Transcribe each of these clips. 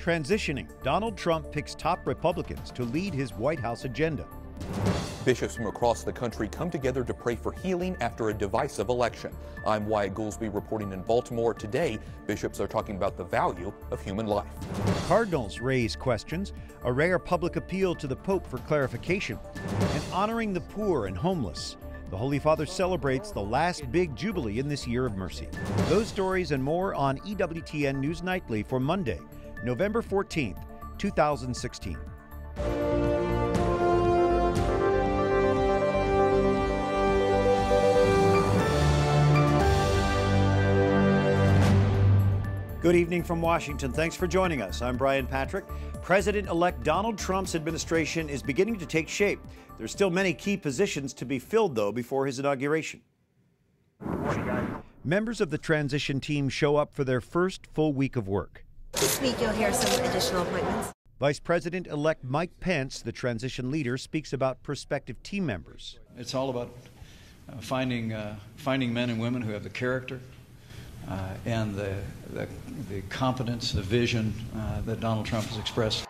Transitioning, Donald Trump picks top Republicans to lead his White House agenda. Bishops from across the country come together to pray for healing after a divisive election. I'm Wyatt Goolsby reporting in Baltimore. Today, bishops are talking about the value of human life. Cardinals raise questions, a rare public appeal to the Pope for clarification, and honoring the poor and homeless. The Holy Father celebrates the last big jubilee in this year of mercy. Those stories and more on EWTN News Nightly for Monday, November 14th, 2016. Good evening from Washington. Thanks for joining us. I'm Brian Patrick. President-elect Donald Trump's administration is beginning to take shape. There's still many key positions to be filled, though, before his inauguration. Members of the transition team show up for their first full week of work. This week you'll hear some additional appointments. Vice President-elect Mike Pence, the transition leader, speaks about prospective team members. It's all about finding men and women who have the character and the competence, the vision that Donald Trump has expressed.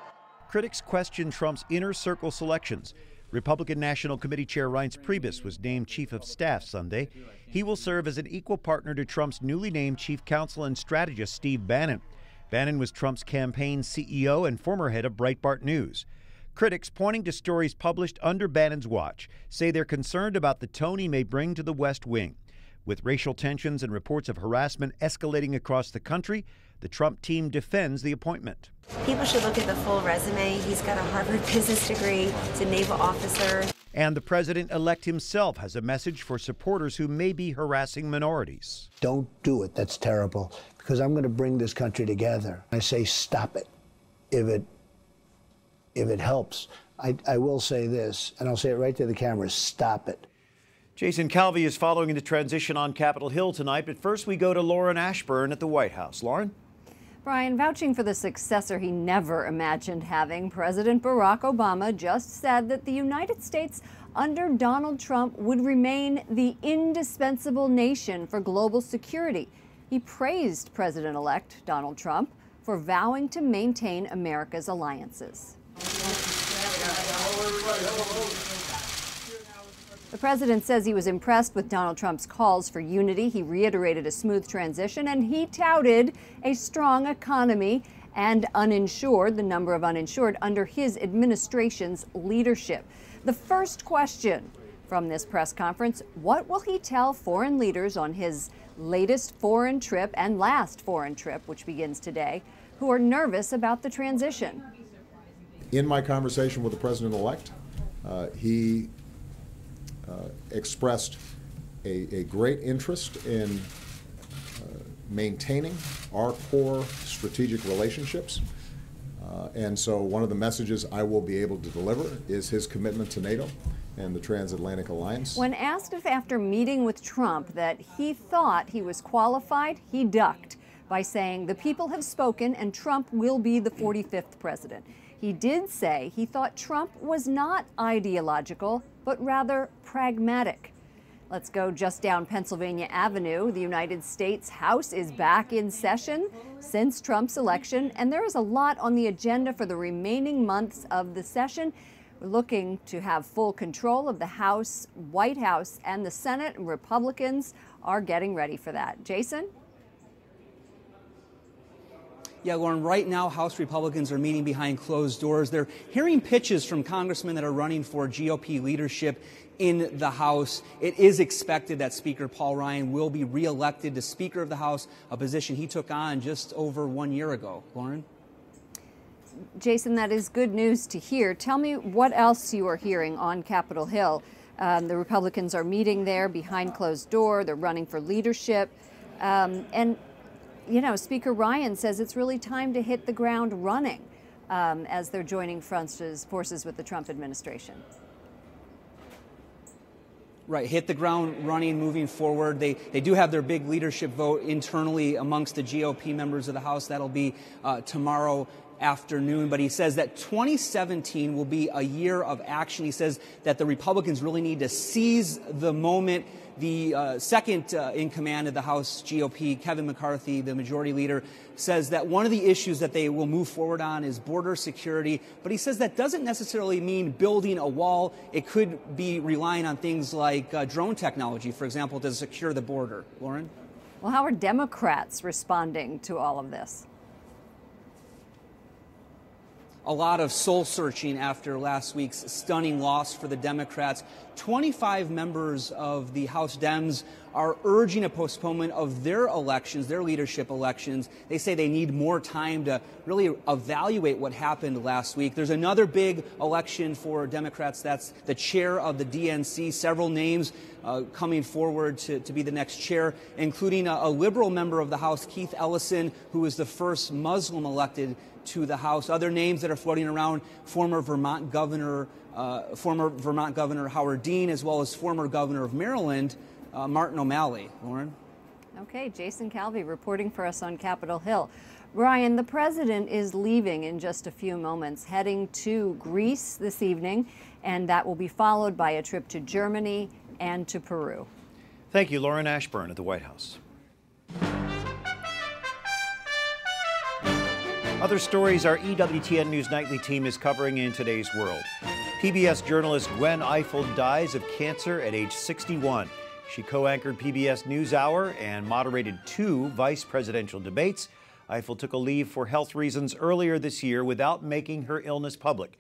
Critics question Trump's inner circle selections. Republican National Committee Chair Reince Priebus was named Chief of Staff Sunday. He will serve as an equal partner to Trump's newly named Chief Counsel and Strategist Steve Bannon. Bannon was Trump's campaign CEO and former head of Breitbart News. Critics, pointing to stories published under Bannon's watch, say they're concerned about the tone he may bring to the West Wing. With racial tensions and reports of harassment escalating across the country, the Trump team defends the appointment. People should look at the full resume. He's got a Harvard business degree. He's a naval officer. And the president-elect himself has a message for supporters who may be harassing minorities. Don't do it. That's terrible. Because I'm going to bring this country together. I say stop it if it helps. I will say this, and I'll say it right to the camera, stop it. Jason Calvi is following the transition on Capitol Hill tonight, but first we go to Lauren Ashburn at the White House. Lauren? Brian, vouching for the successor he never imagined having, President Barack Obama just said that the United States under Donald Trump would remain the indispensable nation for global security. He praised President-elect Donald Trump for vowing to maintain America's alliances. The president says he was impressed with Donald Trump's calls for unity. He reiterated a smooth transition, and he touted a strong economy and the number of uninsured under his administration's leadership. The first question from this press conference, what will he tell foreign leaders on his latest foreign trip and last foreign trip, which begins today, who are nervous about the transition? In my conversation with the president-elect, he expressed a great interest in maintaining our core strategic relationships. And so one of the messages I will be able to deliver is his commitment to NATO and the transatlantic alliance. When asked if after meeting with Trump that he thought he was qualified, he ducked by saying the people have spoken and Trump will be the 45th president. He did say he thought Trump was not ideological, but rather pragmatic. Let's go just down Pennsylvania Avenue. The United States House is back in session since Trump's election, and there is a lot on the agenda for the remaining months of the session. We're looking to have full control of the House, White House, and the Senate, and Republicans are getting ready for that. Jason? Yeah, Lauren, right now, House Republicans are meeting behind closed doors. They're hearing pitches from congressmen that are running for GOP leadership in the House. It is expected that Speaker Paul Ryan will be reelected to Speaker of the House, a position he took on just over 1 year ago. Lauren? Jason, that is good news to hear. Tell me what else you are hearing on Capitol Hill. The Republicans are meeting there behind closed door. They're running for leadership. And you know, Speaker Ryan says it's really time to hit the ground running as they're joining forces with the Trump administration. Right, hit the ground running, moving forward. They do have their big leadership vote internally amongst the GOP members of the House. That'll be tomorrow afternoon, but he says that 2017 will be a year of action. He says that the Republicans really need to seize the moment. The second in command of the House GOP, Kevin McCarthy, the majority leader, says that one of the issues that they will move forward on is border security. But he says that doesn't necessarily mean building a wall. It could be relying on things like drone technology, for example, to secure the border. Lauren? Well, how are Democrats responding to all of this? A lot of soul-searching after last week's stunning loss for the Democrats. 25 members of the House Dems are urging a postponement of their elections, their leadership elections. They say they need more time to really evaluate what happened last week. There's another big election for Democrats. That's the chair of the DNC. Several names coming forward to be the next chair, including a liberal member of the House, Keith Ellison, who was the first Muslim elected to the House. Other names that are floating around: former Vermont Governor Howard Dean, as well as former Governor of Maryland, Martin O'Malley. Lauren? Okay, Jason Calvi reporting for us on Capitol Hill. Brian, the president is leaving in just a few moments, heading to Greece this evening, and that will be followed by a trip to Germany and to Peru. Thank you, Lauren Ashburn at the White House. Other stories our EWTN News Nightly team is covering in today's world. PBS journalist Gwen Ifill dies of cancer at age 61. She co-anchored PBS NewsHour and moderated 2 vice presidential debates. Ifill took a leave for health reasons earlier this year without making her illness public.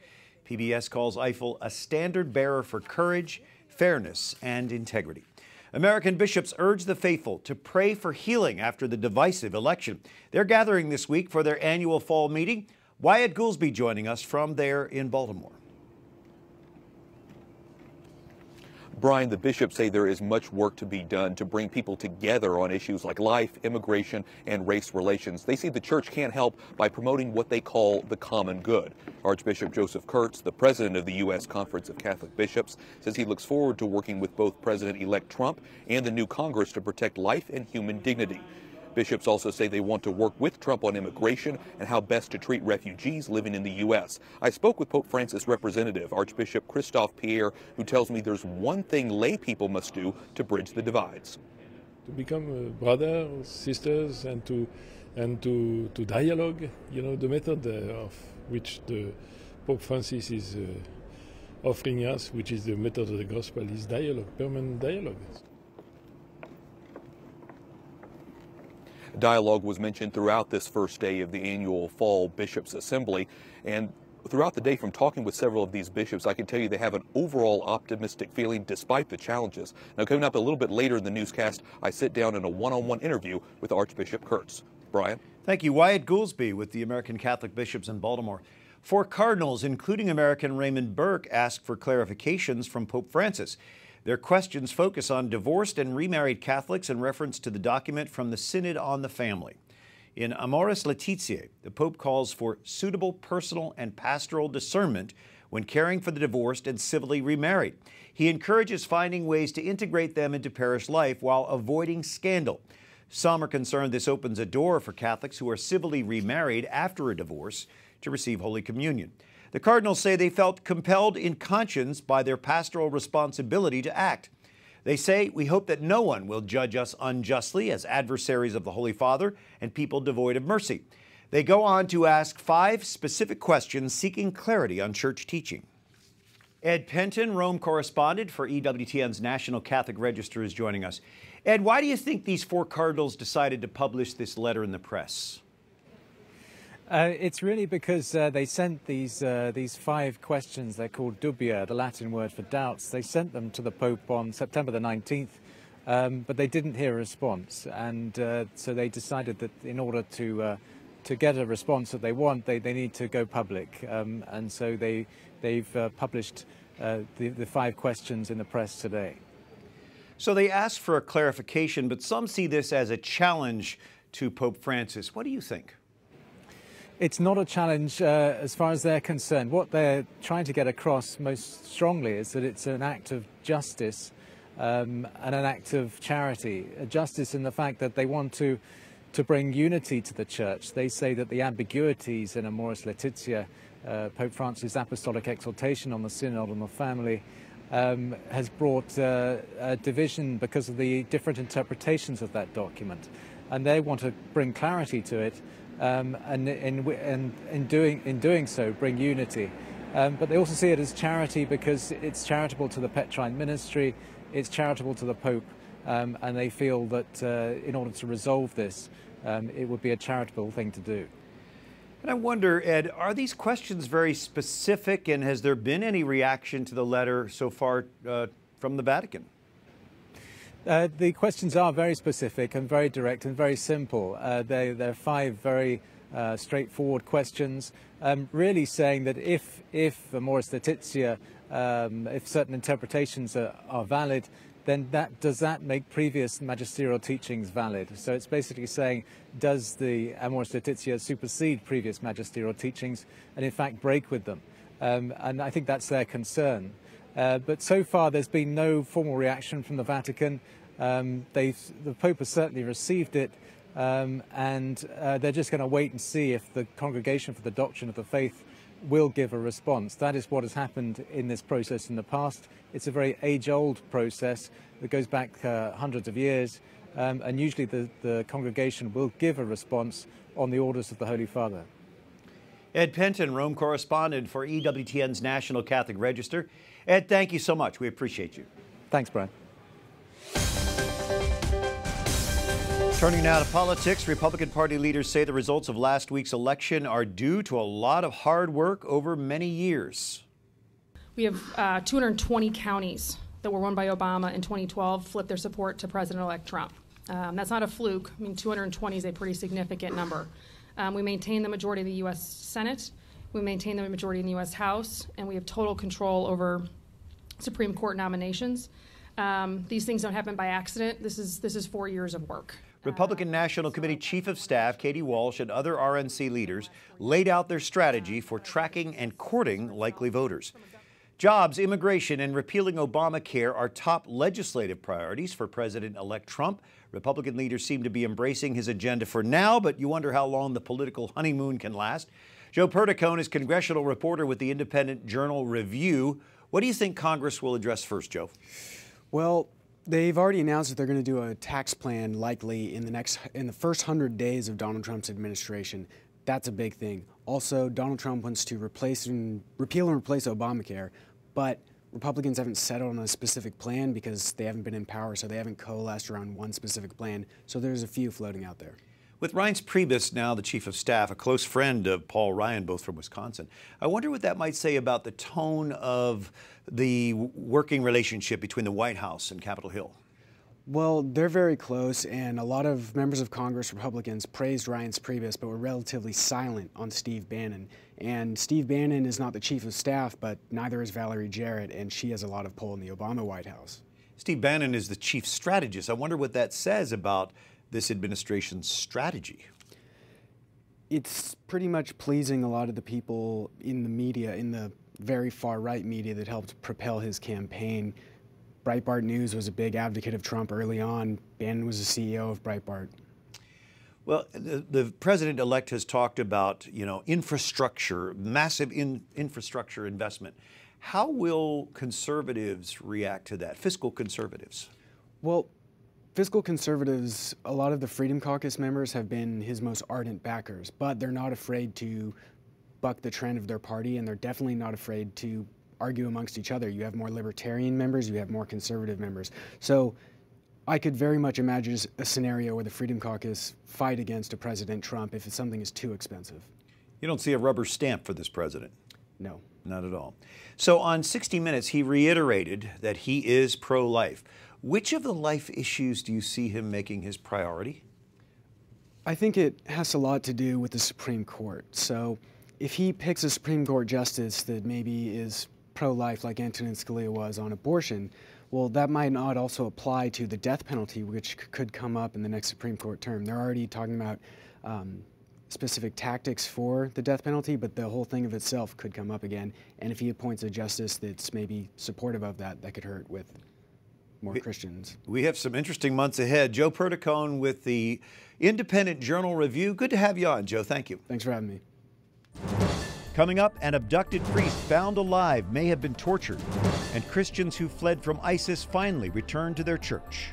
PBS calls Ifill a standard bearer for courage, fairness, and integrity. American bishops urge the faithful to pray for healing after the divisive election. They're gathering this week for their annual fall meeting. Wyatt Goolsby joining us from there in Baltimore. Brian, the bishops say there is much work to be done to bring people together on issues like life, immigration, and race relations. They say the church can't help by promoting what they call the common good. Archbishop Joseph Kurtz, the president of the U.S. Conference of Catholic Bishops, says he looks forward to working with both President-elect Trump and the new Congress to protect life and human dignity. Bishops also say they want to work with Trump on immigration and how best to treat refugees living in the U.S. I spoke with Pope Francis' representative, Archbishop Christophe Pierre, who tells me there's one thing lay people must do to bridge the divides. To become brothers, sisters, and to dialogue. You know, the method of which the Pope Francis is offering us, which is the method of the gospel, is dialogue, permanent dialogue. Dialogue was mentioned throughout this first day of the annual Fall Bishops' Assembly, and throughout the day from talking with several of these bishops, I can tell you they have an overall optimistic feeling despite the challenges. Now, coming up a little bit later in the newscast, I sit down in a one-on-one interview with Archbishop Kurtz. Brian? Thank you. Wyatt Goolsby with the American Catholic Bishops in Baltimore. 4 cardinals, including American Raymond Burke, asked for clarifications from Pope Francis. Their questions focus on divorced and remarried Catholics in reference to the document from the Synod on the Family. In Amoris Laetitia, the Pope calls for suitable personal and pastoral discernment when caring for the divorced and civilly remarried. He encourages finding ways to integrate them into parish life while avoiding scandal. Some are concerned this opens a door for Catholics who are civilly remarried after a divorce to receive Holy Communion. The cardinals say they felt compelled in conscience by their pastoral responsibility to act. They say, "We hope that no one will judge us unjustly as adversaries of the Holy Father and people devoid of mercy." They go on to ask 5 specific questions seeking clarity on church teaching. Ed Penton, Rome correspondent for EWTN's National Catholic Register, is joining us. Ed, why do you think these 4 cardinals decided to publish this letter in the press? It's really because they sent these 5 questions. They're called dubia, the Latin word for doubts. They sent them to the Pope on September the 19th, but they didn't hear a response. And so they decided that in order to get a response that they want, they need to go public. And so they've published the 5 questions in the press today. So they asked for a clarification, but some see this as a challenge to Pope Francis. What do you think? It's not a challenge as far as they're concerned. What they're trying to get across most strongly is that it's an act of justice and an act of charity. A justice in the fact that they want to to bring unity to the church. They say that the ambiguities in Amoris Laetitia, Pope Francis' apostolic exhortation on the synod on the family, has brought a division because of the different interpretations of that document. And they want to bring clarity to it, and in doing so, bring unity. But they also see it as charity because it's charitable to the Petrine ministry, it's charitable to the Pope, and they feel that in order to resolve this, it would be a charitable thing to do. And I wonder, Ed, are these questions very specific, and has there been any reaction to the letter so far from the Vatican? The questions are very specific and very direct and very simple. They're 5 very straightforward questions, really saying that if Amoris Laetitia, if certain interpretations are valid, then does that make previous magisterial teachings valid? So it's basically saying, does the Amoris Laetitia supersede previous magisterial teachings and in fact break with them? And I think that's their concern. But so far there's been no formal reaction from the Vatican. The Pope has certainly received it, and they're just going to wait and see if the Congregation for the Doctrine of the Faith will give a response. That is what has happened in this process in the past. It's a very age-old process that goes back hundreds of years, and usually the congregation will give a response on the orders of the Holy Father. Ed Penton, Rome correspondent for EWTN's National Catholic Register. Ed, thank you so much. We appreciate you. Thanks, Brian. Turning now to politics, Republican Party leaders say the results of last week's election are due to a lot of hard work over many years. We have 220 counties that were won by Obama in 2012 flip their support to President-elect Trump. That's not a fluke. I mean, 220 is a pretty significant number. We maintain the majority of the U.S. Senate, we maintain the majority in the U.S. House, and we have total control over Supreme Court nominations. These things don't happen by accident. This is 4 years of work. Republican National Committee Chief of Staff Katie Walsh and other RNC leaders laid out their strategy for tracking and courting likely voters. Jobs, immigration, and repealing Obamacare are top legislative priorities for President-elect Trump. Republican leaders seem to be embracing his agenda for now, but you wonder how long the political honeymoon can last. Joe Perticone is congressional reporter with the Independent Journal Review. What do you think Congress will address first, Joe? Well, they've already announced that they're going to do a tax plan likely in the first 100 days of Donald Trump's administration. That's a big thing. Also, Donald Trump wants to repeal and replace Obamacare, but Republicans haven't settled on a specific plan because they haven't been in power, so they haven't coalesced around one specific plan. So there's a few floating out there. With Reince Priebus now the chief of staff, a close friend of Paul Ryan, both from Wisconsin, I wonder what that might say about the tone of the working relationship between the White House and Capitol Hill. Well, they're very close, and a lot of members of Congress, Republicans, praised Reince Priebus, but were relatively silent on Steve Bannon. And Steve Bannon is not the chief of staff, but neither is Valerie Jarrett, and she has a lot of pull in the Obama White House. Steve Bannon is the chief strategist. I wonder what that says about this administration's strategy. It's pretty much pleasing a lot of the people in the media, in the very far-right media that helped propel his campaign. Breitbart News was a big advocate of Trump early on. Bannon was the CEO of Breitbart. Well, the president-elect has talked about, infrastructure, massive infrastructure investment. How will conservatives react to that, fiscal conservatives? Well, fiscal conservatives, a lot of the Freedom Caucus members have been his most ardent backers, but they're not afraid to buck the trend of their party, and they're definitely not afraid to argue amongst each other. You have more libertarian members, you have more conservative members. So I could very much imagine a scenario where the Freedom Caucus fight against a President Trump if something is too expensive. You don't see a rubber stamp for this president? No. Not at all. So on 60 Minutes, he reiterated that he is pro-life. Which of the life issues do you see him making his priority? I think it has a lot to do with the Supreme Court. So if he picks a Supreme Court justice that maybe is pro-life like Antonin Scalia was on abortion, well, that might not also apply to the death penalty, which could come up in the next Supreme Court term. They're already talking about specific tactics for the death penalty, but the whole thing of itself could come up again. And if he appoints a justice that's maybe supportive of that, that could hurt with more Christians. We have some interesting months ahead. Joe Perticone with the Independent Journal Review. Good to have you on, Joe. Thank you. Thanks for having me. Coming up, an abducted priest found alive may have been tortured, and Christians who fled from ISIS finally returned to their church.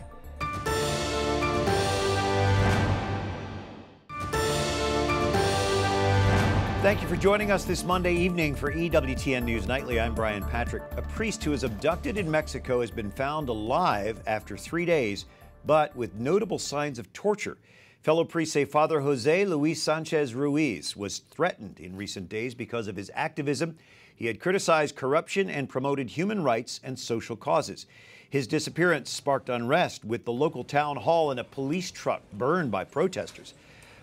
Thank you for joining us this Monday evening for EWTN News Nightly. I'm Brian Patrick. A priest who was abducted in Mexico has been found alive after 3 days, but with notable signs of torture. Fellow priests say Father Jose Luis Sanchez Ruiz was threatened in recent days because of his activism. He had criticized corruption and promoted human rights and social causes. His disappearance sparked unrest, with the local town hall and a police truck burned by protesters.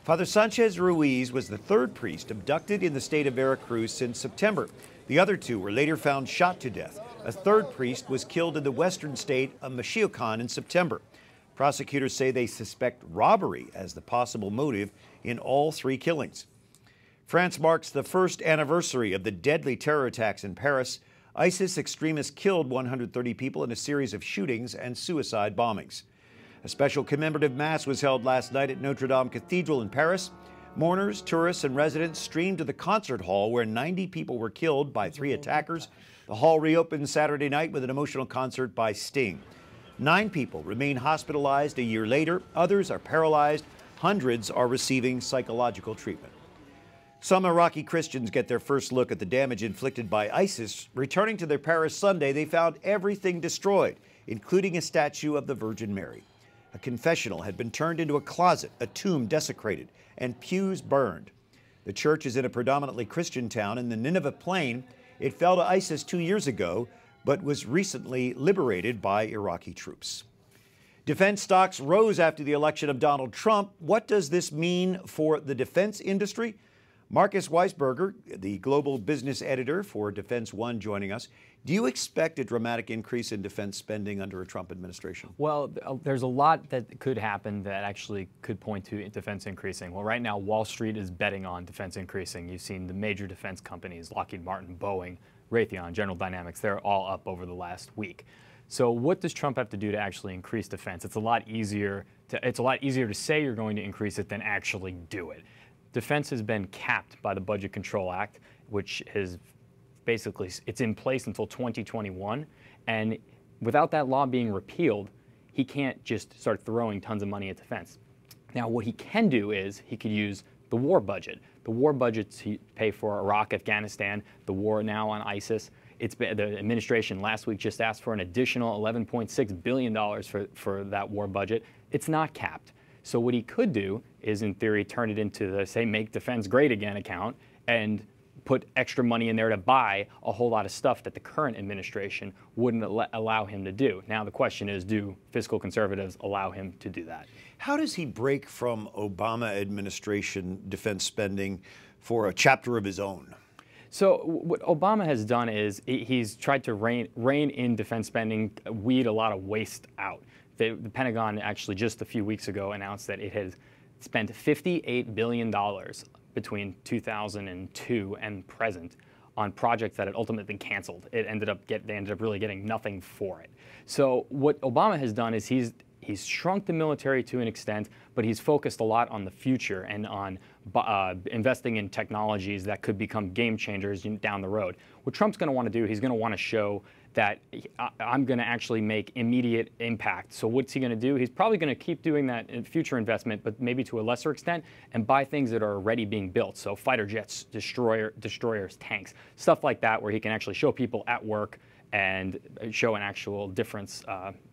Father Sanchez Ruiz was the third priest abducted in the state of Veracruz since September. The other two were later found shot to death. A third priest was killed in the western state of Michoacan in September. Prosecutors say they suspect robbery as the possible motive in all three killings. France marks the first anniversary of the deadly terror attacks in Paris. ISIS extremists killed 130 people in a series of shootings and suicide bombings. A special commemorative mass was held last night at Notre Dame Cathedral in Paris. Mourners, tourists, and residents streamed to the concert hall where 90 people were killed by 3 attackers. The hall reopened Saturday night with an emotional concert by Sting. 9 people remain hospitalized a year later. Others are paralyzed. Hundreds are receiving psychological treatment. Some Iraqi Christians get their first look at the damage inflicted by ISIS. Returning to their Paris Sunday, they found everything destroyed, including a statue of the Virgin Mary. A confessional had been turned into a closet, a tomb desecrated, and pews burned. The church is in a predominantly Christian town in the Nineveh Plain. It fell to ISIS 2 years ago, but was recently liberated by Iraqi troops. Defense stocks rose after the election of Donald Trump. What does this mean for the defense industry? Marcus Weisberger, the global business editor for Defense One, joining us. Do you expect a dramatic increase in defense spending under a Trump administration? Well, there's a lot that could happen that actually could point to defense increasing. Well, right now, Wall Street is betting on defense increasing. You've seen the major defense companies, Lockheed Martin, Boeing, Raytheon, General Dynamics, they're all up over the last week. So what does Trump have to do to actually increase defense? It's a lot easier to say you're going to increase it than actually do it. Defense has been capped by the Budget Control Act, which is basically, it's in place until 2021. And without that law being repealed, he can't just start throwing tons of money at defense. Now, what he can do is he could use the war budget. The war budgets pay for Iraq, Afghanistan, the war now on ISIS. The administration last week just asked for an additional $11.6 billion for that war budget. It's not capped. So what he could do is, in theory, turn it into the, say, Make Defense Great Again account and put extra money in there to buy a whole lot of stuff that the current administration wouldn't allow him to do. Now the question is, do fiscal conservatives allow him to do that? How does he break from Obama administration defense spending for a chapter of his own? So what Obama has done is he's tried to rein in defense spending, weed a lot of waste out. The Pentagon actually just a few weeks ago announced that it has spent $58 billion between 2002 and present on projects that had ultimately been canceled. They ended up really getting nothing for it. So what Obama has done is he's shrunk the military to an extent, but he's focused a lot on the future and on investing in technologies that could become game changers down the road. What Trump's going to want to do, he's going to want to show that I'm going to actually make immediate impact. So what's he going to do? He's probably going to keep doing that in future investment, but maybe to a lesser extent, and buy things that are already being built. So fighter jets, destroyers, tanks, stuff like that, where he can actually show people at work and show an actual difference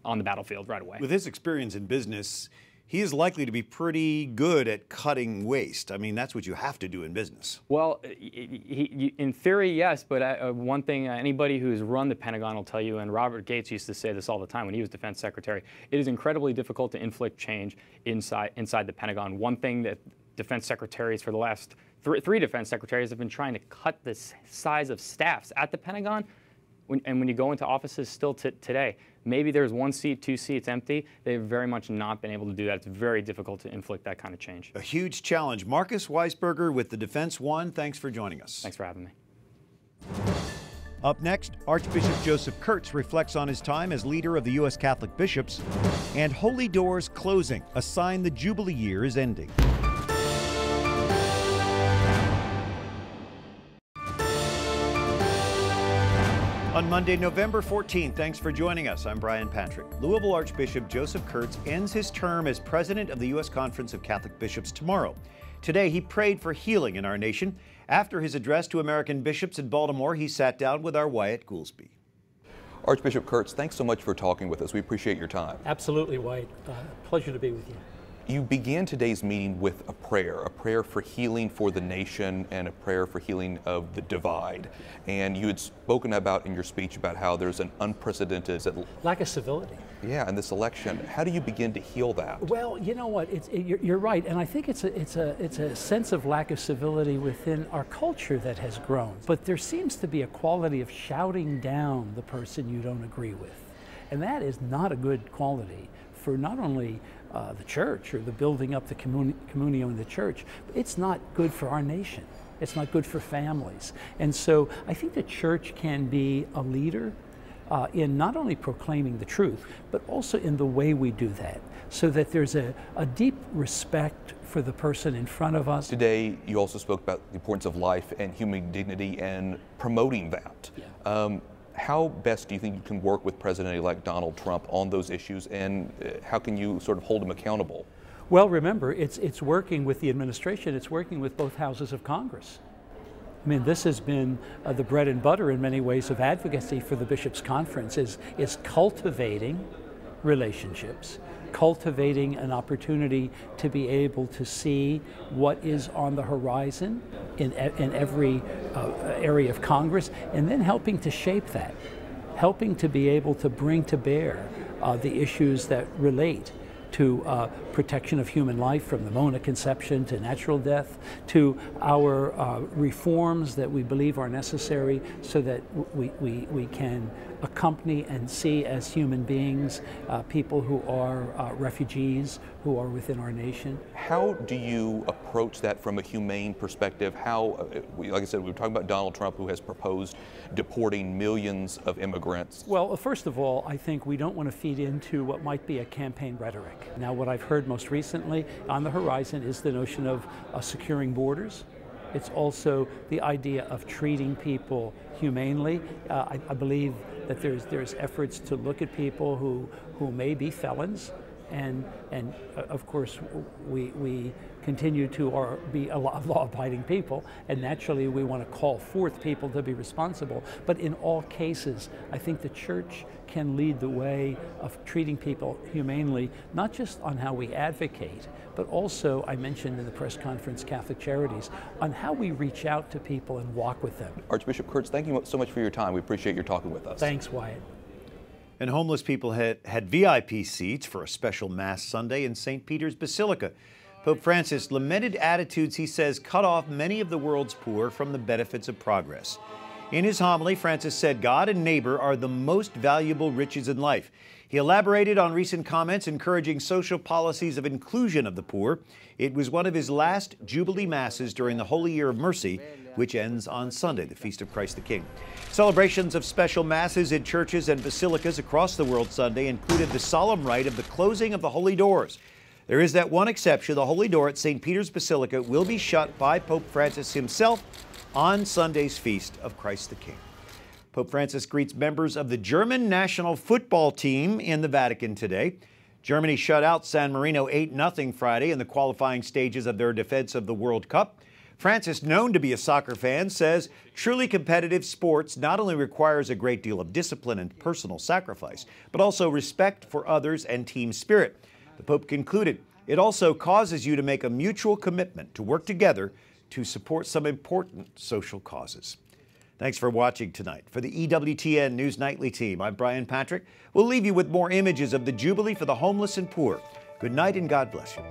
on the battlefield right away. With his experience in business, he is likely to be pretty good at cutting waste. I mean, that's what you have to do in business. Well, in theory, yes, but one thing anybody who's run the Pentagon will tell you, and Robert Gates used to say this all the time when he was defense secretary, it is incredibly difficult to inflict change inside the Pentagon. One thing that defense secretaries for the last three defense secretaries have been trying to cut the size of staffs at the Pentagon. When you go into offices still today, maybe there's 1 seat, 2 seats empty. They've very much not been able to do that. It's very difficult to inflict that kind of change. A huge challenge. Marcus Weisberger with the Defense One, thanks for joining us. Thanks for having me. Up next, Archbishop Joseph Kurtz reflects on his time as leader of the U.S. Catholic bishops, and Holy Doors closing, a sign the Jubilee year is ending. On Monday, November 14th, thanks for joining us. I'm Brian Patrick. Louisville Archbishop Joseph Kurtz ends his term as president of the U.S. Conference of Catholic Bishops tomorrow. Today, he prayed for healing in our nation. After his address to American bishops in Baltimore, he sat down with our Wyatt Goolsby. Archbishop Kurtz, thanks so much for talking with us. We appreciate your time. Absolutely, Wyatt. Pleasure to be with you. You began today's meeting with a prayer for healing for the nation and a prayer for healing of the divide. And you had spoken about in your speech about how there's an unprecedented lack of civility. Yeah, in this election. How do you begin to heal that? Well, you know what? You're right, and I think it's a sense of lack of civility within our culture that has grown. But there seems to be a quality of shouting down the person you don't agree with, and that is not a good quality for not only the church or the building up the communio in the church, but it's not good for our nation. It's not good for families. And so I think the church can be a leader in not only proclaiming the truth, but also in the way we do that, so that there's a deep respect for the person in front of us. Today, you also spoke about the importance of life and human dignity and promoting that. Yeah. How best do you think you can work with President-elect Donald Trump on those issues, and how can you sort of hold him accountable? Well, remember, it's working with the administration, it's working with both houses of Congress. I mean, this has been the bread and butter in many ways of advocacy for the Bishops' Conference, is cultivating relationships, cultivating an opportunity to be able to see what is on the horizon in every area of Congress, and then helping to shape that, helping to be able to bring to bear the issues that relate to protection of human life, from the moment of conception to natural death, to our reforms that we believe are necessary so that we can accompany and see as human beings people who are refugees, who are within our nation. How do you approach that from a humane perspective? How, like I said, we were talking about Donald Trump, who has proposed deporting millions of immigrants. Well, first of all, I think we don't want to feed into what might be a campaign rhetoric. Now, what I've heard most recently on the horizon is the notion of securing borders. It's also the idea of treating people humanely. I believe that there's efforts to look at people who may be felons, and of course we continue to be a law-abiding people, and naturally we want to call forth people to be responsible. But in all cases, I think the church can lead the way of treating people humanely, not just on how we advocate, but also, I mentioned in the press conference, Catholic Charities, on how we reach out to people and walk with them. Archbishop Kurtz, thank you so much for your time. We appreciate your talking with us. Thanks, Wyatt. And homeless people had VIP seats for a special Mass Sunday in St. Peter's Basilica. Pope Francis lamented attitudes, he says, cut off many of the world's poor from the benefits of progress. In his homily, Francis said God and neighbor are the most valuable riches in life. He elaborated on recent comments encouraging social policies of inclusion of the poor. It was one of his last Jubilee Masses during the Holy Year of Mercy, which ends on Sunday, the Feast of Christ the King. Celebrations of special Masses in churches and basilicas across the world Sunday included the solemn rite of the closing of the Holy Doors. There is that one exception. The Holy Door at St. Peter's Basilica will be shut by Pope Francis himself on Sunday's Feast of Christ the King. Pope Francis greets members of the German national football team in the Vatican today. Germany shut out San Marino 8-0 Friday in the qualifying stages of their defense of the World Cup. Francis, known to be a soccer fan, says truly competitive sports not only requires a great deal of discipline and personal sacrifice, but also respect for others and team spirit. The Pope concluded, it also causes you to make a mutual commitment to work together to support some important social causes. Thanks for watching tonight. For the EWTN News Nightly team, I'm Brian Patrick. We'll leave you with more images of the Jubilee for the homeless and poor. Good night and God bless you.